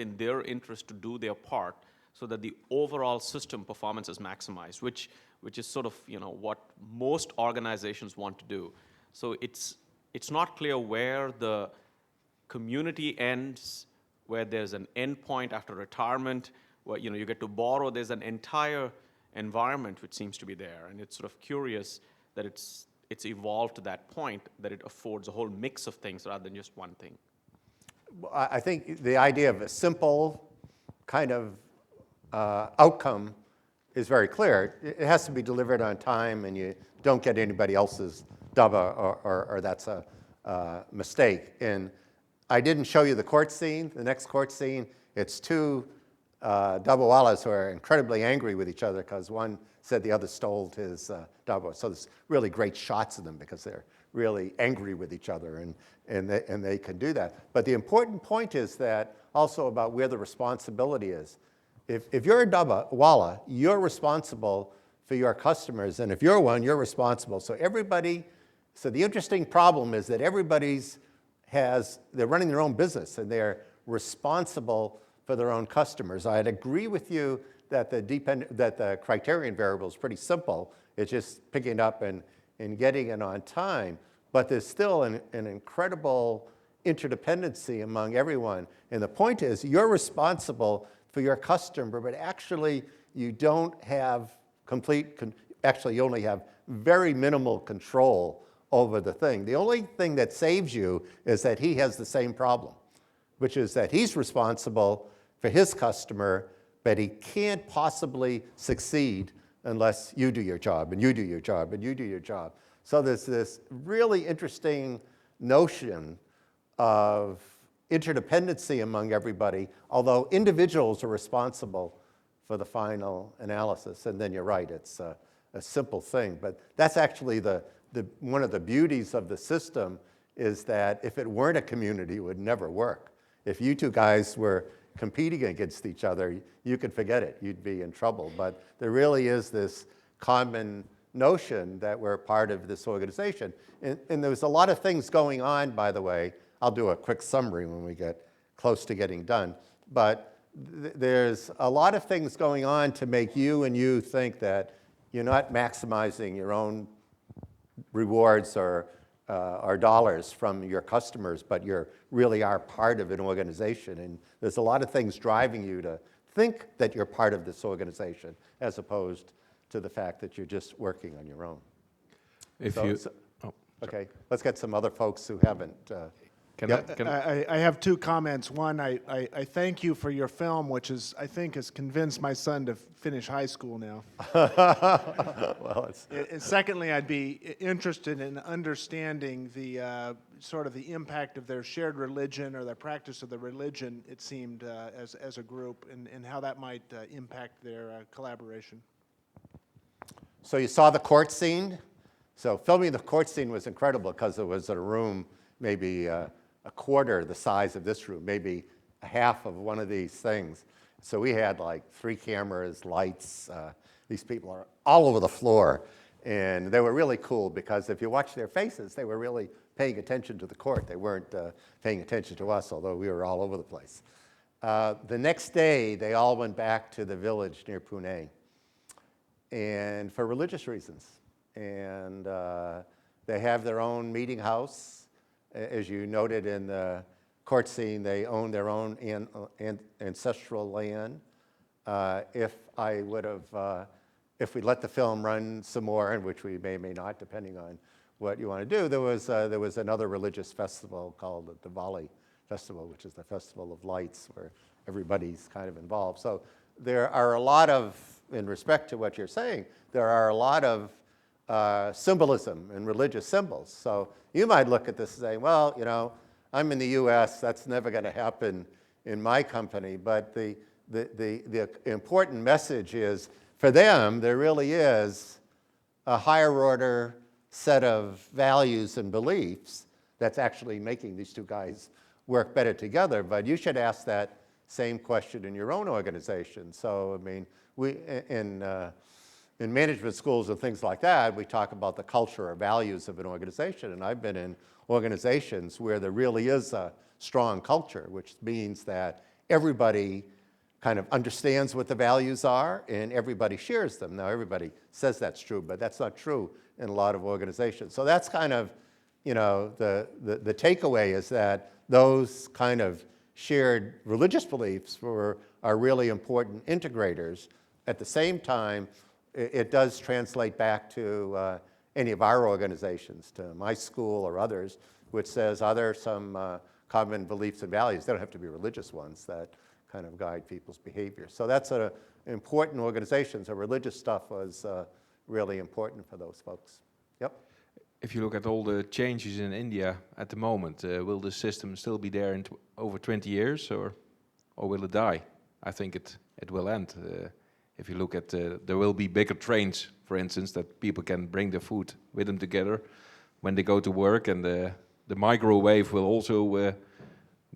in their interest to do their part so that the overall system performance is maximized, which is sort of, what most organizations want to do. So it's not clear where the community ends, where there's an end point after retirement, where you get to borrow. There's an entire environment which seems to be there, and it's sort of curious that it's evolved to that point, that it affords a whole mix of things rather than just one thing. I think the idea of a simple kind of outcome is very clear. It has to be delivered on time, and you don't get anybody else's dubba, or that's a mistake. And I didn't show you the court scene. The next court scene, it's two Dabbawalas who are incredibly angry with each other because one said the other stole his dabba. So there's really great shots of them because they're really angry with each other, and they can do that. But the important point is that also about where the responsibility is. If you're a Dabbawala, you're responsible for your customers, and if you're one, you're responsible. So the interesting problem is that they're running their own business, and they're responsible for their own customers. I'd agree with you that the criterion variable is pretty simple. It's just picking it up and getting it on time. But there's still an incredible interdependency among everyone. And the point is, you're responsible for your customer, but actually you don't have actually you only have very minimal control over the thing. The only thing that saves you is that he has the same problem, which is that he's responsible for his customer, but he can't possibly succeed unless you do your job, and you do your job, and you do your job. So there's this really interesting notion of interdependency among everybody, although individuals are responsible for the final analysis. And then you're right, it's a simple thing. But that's actually one of the beauties of the system, is that if it weren't a community, it would never work. If you two guys were competing against each other, you could forget it. You'd be in trouble. But there really is this common notion that we're part of this organization. And there's a lot of things going on, by the way. I'll do a quick summary when we get close to getting done. But there's a lot of things going on to make you think that you're not maximizing your own rewards or dollars from your customers, but you really are part of an organization. And there's a lot of things driving you to think that you're part of this organization, as opposed to the fact that you're just working on your own. Okay, let's get some other folks who haven't. I have two comments. One, I thank you for your film, which I think has convinced my son to finish high school now. Well, And secondly, I'd be interested in understanding the sort of the impact of their shared religion or their practice of the religion, it seemed, as a group, and how that might impact their collaboration. So you saw the court scene. So filming the court scene was incredible because it was in a room maybe a quarter the size of this room, maybe a half of one of these things. So we had like 3 cameras, lights. These people are all over the floor. And they were really cool because if you watch their faces, they were really paying attention to the court. They weren't paying attention to us, although we were all over the place. The next day, they all went back to the village near Pune, and for religious reasons. And they have their own meeting house. As you noted in the court scene, they own their own ancestral land. If we let the film run some more, and which we may or may not, depending on what you want to do, there was another religious festival called the Diwali Festival, which is the Festival of Lights, where everybody's kind of involved. So there are a lot of, in respect to what you're saying, there are a lot of symbolism and religious symbols. So you might look at this and say, well, I'm in the US, that's never going to happen in my company. But the important message is, for them, there really is a higher order set of values and beliefs that's actually making these two guys work better together. But you should ask that same question in your own organization. So, I mean, in management schools and things like that, we talk about the culture or values of an organization. And I've been in organizations where there really is a strong culture, which means that everybody kind of understands what the values are and everybody shares them. Now, everybody says that's true, but that's not true in a lot of organizations. So that's kind of, the takeaway is that those kind of shared religious beliefs are really important integrators. At the same time, it does translate back to any of our organizations, to my school or others, which says, are there some common beliefs and values? They don't have to be religious ones that kind of guide people's behavior. So that's an important organization. So religious stuff was really important for those folks. Yep. If you look at all the changes in India at the moment, will the system still be there in over 20 years, or will it die? I think it will end. If you look at, there will be bigger trains, for instance, that people can bring their food with them together when they go to work, and the microwave will also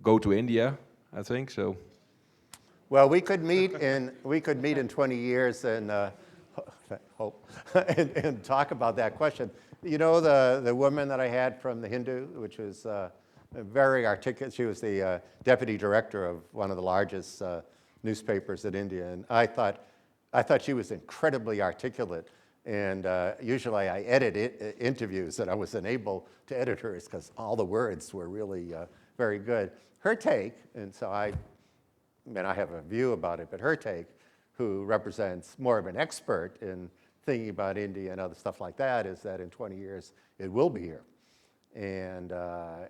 go to India, I think so. Well, we could meet in 20 years and hope and talk about that question. You know, the woman that I had from the Hindu, which was very articulate. She was the deputy director of one of the largest newspapers in India, and I thought she was incredibly articulate. And usually I edit interviews, and I was unable to edit hers because all the words were really very good. Her take, and so I have a view about it, but her take, who represents more of an expert in thinking about India and other stuff like that, is that in 20 years it will be here. And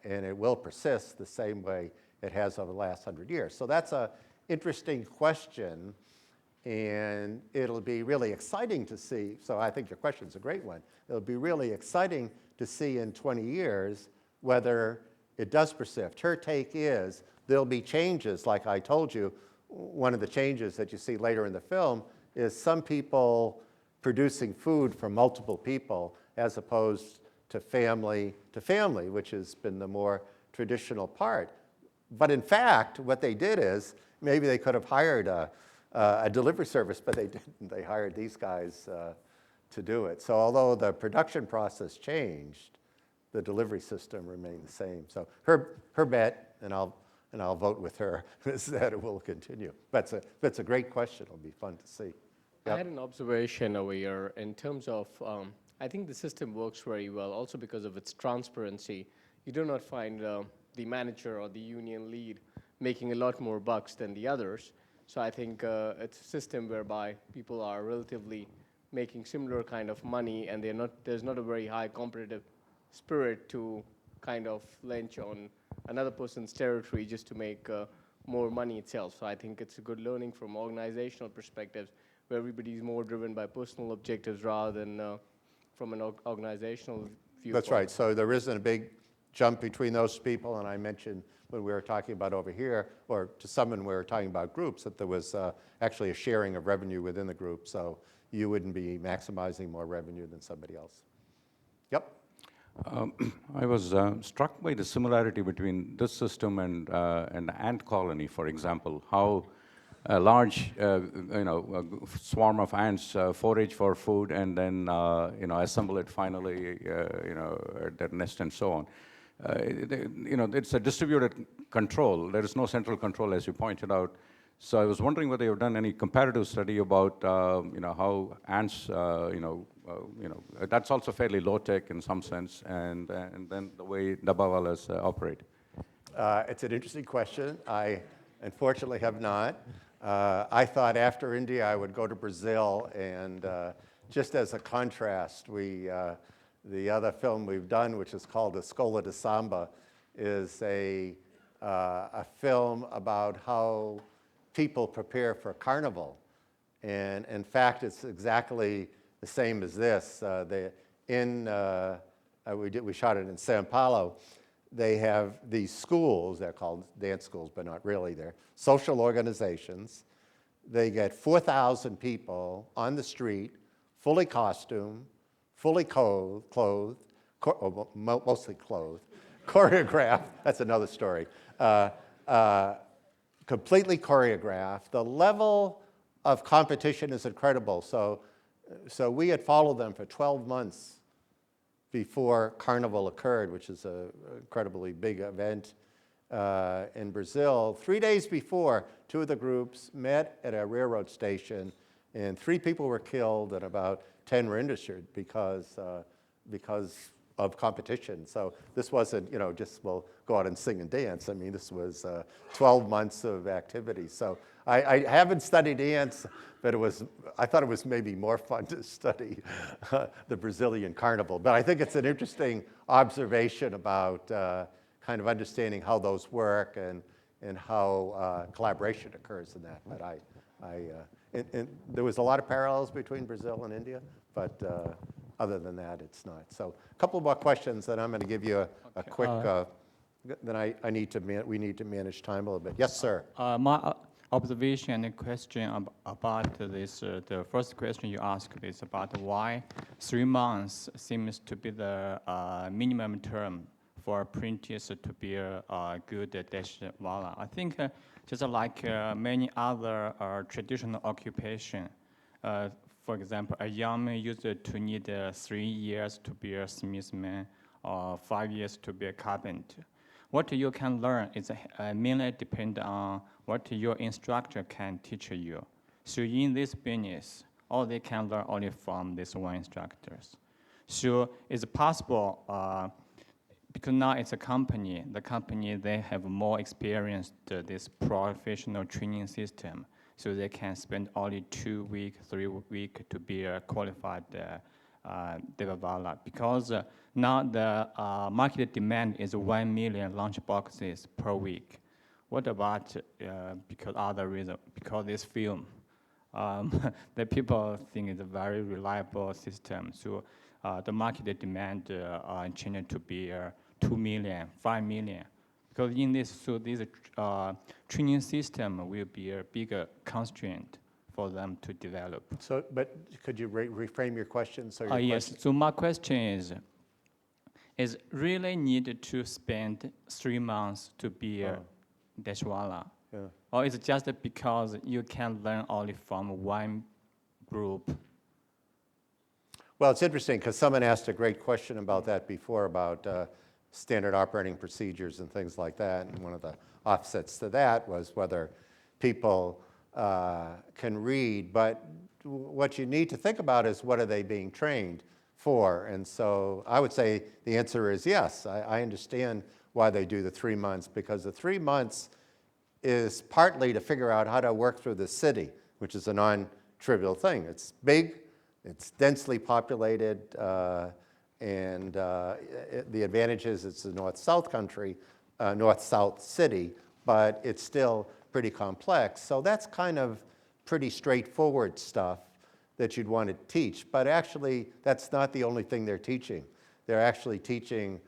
it will persist the same way it has over the last 100 years. So that's an interesting question, and it'll be really exciting to see. So I think your question's a great one. It'll be really exciting to see in 20 years whether it does persist. Her take is there'll be changes, like I told you. One of the changes that you see later in the film is some people producing food for multiple people as opposed to family, which has been the more traditional part. But in fact, what they did is, maybe they could have hired a delivery service, but they didn't. They hired these guys to do it. So although the production process changed, the delivery system remained the same. So her bet, and I'll vote with her, is that it will continue. That's a great question. It'll be fun to see. Yep. I had an observation over here in terms of, I think the system works very well also because of its transparency. You do not find the manager or the union lead making a lot more bucks than the others. So I think it's a system whereby people are relatively making similar kind of money, and there's not a very high competitive spirit to kind of lynch on another person's territory just to make more money itself. So I think it's a good learning from organizational perspectives, where everybody's more driven by personal objectives rather than from an organizational viewpoint. That's right. So there isn't a big jump between those people. And I mentioned when we were talking about over here, or to someone we were talking about groups, that there was actually a sharing of revenue within the group. So you wouldn't be maximizing more revenue than somebody else. Yep. I was struck by the similarity between this system and an ant colony, for example. How a large, swarm of ants forage for food and then, assemble it finally, at their nest and so on. It's a distributed control. There is no central control, as you pointed out. So I was wondering whether you've done any comparative study about, how ants, that's also fairly low tech in some sense, and then the way Dabbawalas operate. It's an interesting question. I unfortunately have not. I thought after India I would go to Brazil, and just as a contrast, the other film we've done, which is called Escola de Samba, is a film about how people prepare for carnival. And in fact, it's exactly the same as this. We shot it in Sao Paulo. They have these schools, they're called dance schools, but not really. They're social organizations. They get 4,000 people on the street, fully costumed, fully clothed, mostly clothed, choreographed, that's another story, completely choreographed. The level of competition is incredible. So we had followed them for 12 months before Carnival occurred, which is an incredibly big event in Brazil. 3 days before, two of the groups met at a railroad station, and 3 people were killed and about 10 were injured because of competition. So this wasn't, just, well, go out and sing and dance. I mean, this was 12 months of activity. So I haven't studied ants, but I thought it was maybe more fun to study the Brazilian carnival. But I think it's an interesting observation about kind of understanding how those work and how collaboration occurs in that. But and there was a lot of parallels between Brazil and India, but other than that, it's not. So a couple more questions, then I'm going to give you a quick, then we need to manage time a little bit. Yes, sir. My observation and question about this, the first question you asked is about why 3 months seems to be the minimum term for apprentice to be a good dashwala. I think just like many other traditional occupation, for example, a young man used to need 3 years to be a smithman or 5 years to be a carpenter. What you can learn is mainly depend on what your instructor can teach you. So in this business, all they can learn only from this one instructors. So it's possible, because now it's a company, the company, they have more experience this professional training system. So they can spend only 2 weeks, 3 weeks to be a qualified Devawala. Because now the market demand is 1 million lunch boxes per week. What about because other reason? Because this film, the people think it's a very reliable system. So the market demand changed to be 2 million, 5 million. Because in this, so this training system will be a bigger constraint for them to develop. So, but could you reframe your question? So your Yes, question? so my question is really needed to spend 3 months to be a dashwala? Yeah. Or is it just because you can learn only from one group? Well, it's interesting because someone asked a great question about that before, about standard operating procedures and things like that. And one of the offsets to that was whether people can read. But what you need to think about is, what are they being trained for? And so I would say the answer is yes. I understand why they do the 3 months, because the 3 months is partly to figure out how to work through the city, which is a non-trivial thing. It's big, it's densely populated, and the advantage is it's a north-south country, north-south city, but it's still pretty complex. So that's kind of pretty straightforward stuff that you'd want to teach. But actually, that's not the only thing they're teaching. They're actually teaching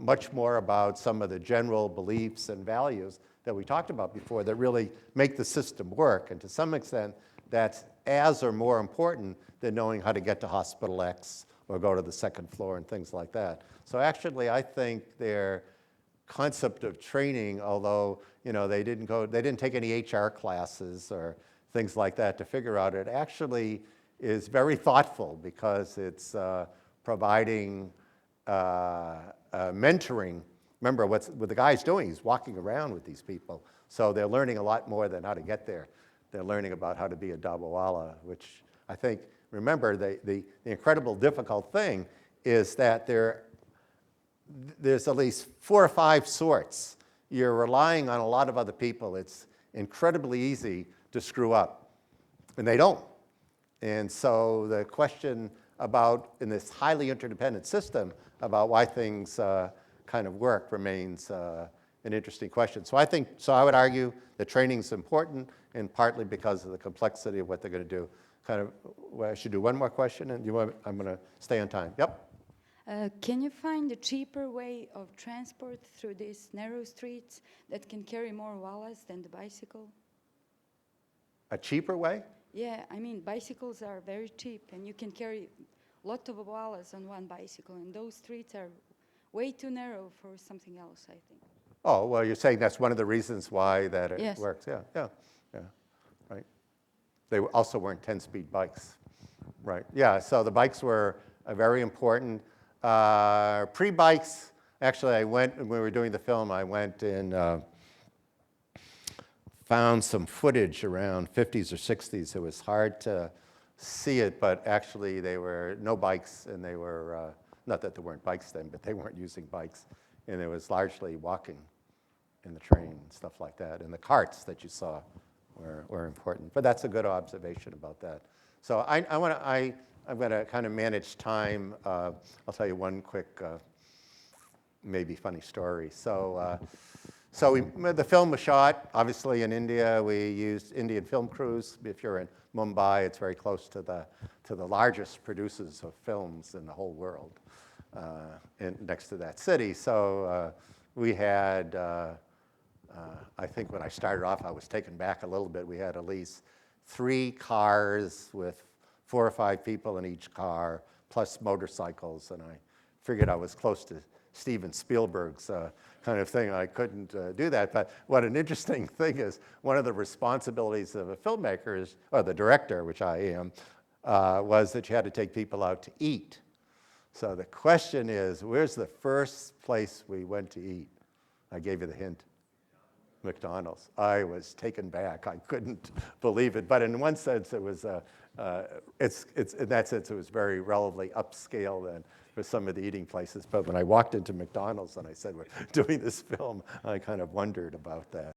much more about some of the general beliefs and values that we talked about before that really make the system work. And to some extent, that's as or more important than knowing how to get to Hospital X or go to the second floor and things like that. So actually, I think their concept of training, although they didn't take any HR classes or things like that to figure out, it actually is very thoughtful, because it's providing mentoring. Remember, what the guy's doing, he's walking around with these people. So they're learning a lot more than how to get there. They're learning about how to be a Dabawala, which I think, remember, the incredible difficult thing is that there's at least 4 or 5 sorts. You're relying on a lot of other people. It's incredibly easy to screw up, and they don't. And so the question about, in this highly interdependent system, about why things kind of work remains an interesting question. So I would argue that training's important, and partly because of the complexity of what they're going to do. Well, I should do one more question, and I'm going to stay on time. Yep. Can you find a cheaper way of transport through these narrow streets that can carry more wallas than the bicycle? A cheaper way? Yeah, I mean, bicycles are very cheap, and you can carry a lot of wallas on one bicycle, and those streets are way too narrow for something else, I think. Oh, well, you're saying that's one of the reasons why that it Yes. works. Yeah, right. They also weren't 10-speed bikes, right? Yeah, so the bikes were very important. Pre-bikes, Actually, I went, when we were doing the film, I went and found some footage around 50s or 60s. It was hard to see it, but actually they were no bikes, and they were, not that there weren't bikes then, but they weren't using bikes. And it was largely walking in the train and stuff like that. And the carts that you saw were important. But that's a good observation about that. So I'm going to kind of manage time. I'll tell you one quick, maybe funny story. So the film was shot, obviously, in India. We used Indian film crews. If you're in Mumbai, it's very close to the largest producers of films in the whole world, next to that city. So we had, I think when I started off, I was taken back a little bit. We had at least 3 cars with 4 or 5 people in each car, plus motorcycles, and I figured I was close to Steven Spielberg's kind of thing. I couldn't do that. But what an interesting thing is, one of the responsibilities of a filmmaker is, or the director, which I am, was that you had to take people out to eat. So the question is, where's the first place we went to eat? I gave you the hint. McDonald's. I was taken back. I couldn't believe it. But in one sense, it was, in that sense, it was very relatively upscale then for some of the eating places. But when I walked into McDonald's and I said, we're doing this film, I kind of wondered about that.